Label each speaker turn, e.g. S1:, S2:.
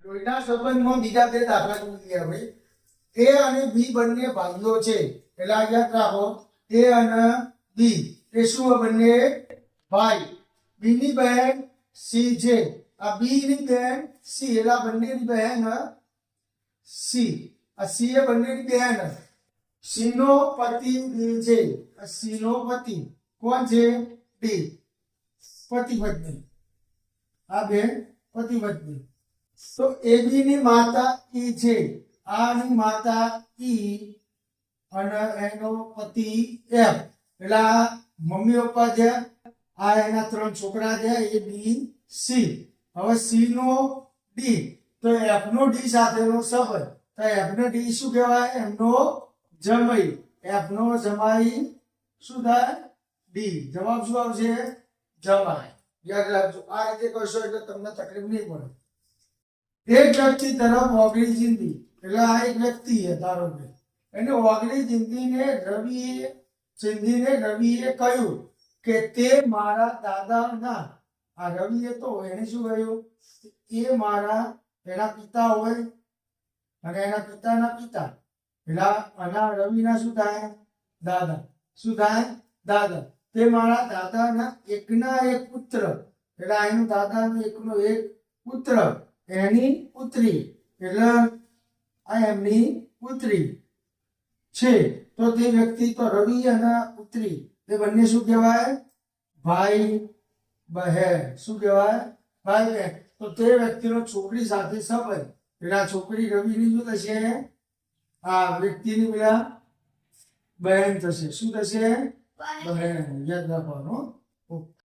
S1: લોહીના સંબંધમાં બીજા બે દાખલા જોઈએ હવે. એ અને બી બંને ભાઈઓ છે એટલે આ યાદ રાખો. એ અને બી એ શું બંને ભાઈ. બી ની બહેન સી છે. આ બી ની બહેન સી એટલે આ બંનેની બહેન સી. આ સી એ બંનેની બહેન. સી નો પતિ બી છે. આ સી નો પતિ કોણ છે? બી. પતિ પત્ની. આ બે પતિ પત્ની. તો એબી ની માતા ઈ છે. આની માતા ઈ અને એનો પતિ એફ. એટલે આ મમ્મી પપ્પા છે. આ એના ત્રણ છોકરા છે એ બી સી. હવે સી નો ડી તો એફ નો ડી સાથેનો સંબંધ. તો એફ નો ડી શું કહેવાય? એમનો જમાઈ. એફ નો જમાઈ શું થાય? ડી. જવાબ શું આવશે? જમાઈ. યાદ રાખજો. આ રીતે કરશો એટલે તમને તકલીફ નહીં પડે. એક વ્યક્તિ તરફ ઓગળી જિંદગી એટલે આ એક વ્યક્તિ છે ધારો કે એને ઓગળી જિંદગીને રવિએ કહ્યું કે તે મારા દાદાના. આ રવિએ તો એને શું કહ્યું? એ મારા એના પિતા હોય અને એના પિતાના પિતા એટલે આના રવિના શું થાય? દાદા. શું થાય? દાદા. તે મારા દાદાના એકના એક પુત્ર એટલે એનું દાદાનો એકનો એક પુત્ર એની પુત્રી એટલે આ એમની પુત્રી છે. તો તે વ્યક્તિ તો રવિ અને પુત્રી તે બંને શું કહેવાય? ભાઈ બહેન. શું કહેવાય? ભાઈ બહેન. તો તે વ્યક્તિનો છોકરી સાથે સંબંધ એટલે આ છોકરી રવિની શું થશે? આ વ્યક્તિની પેલા બહેન થશે. શું થશે? બહેન. યાદ રાખવાનું.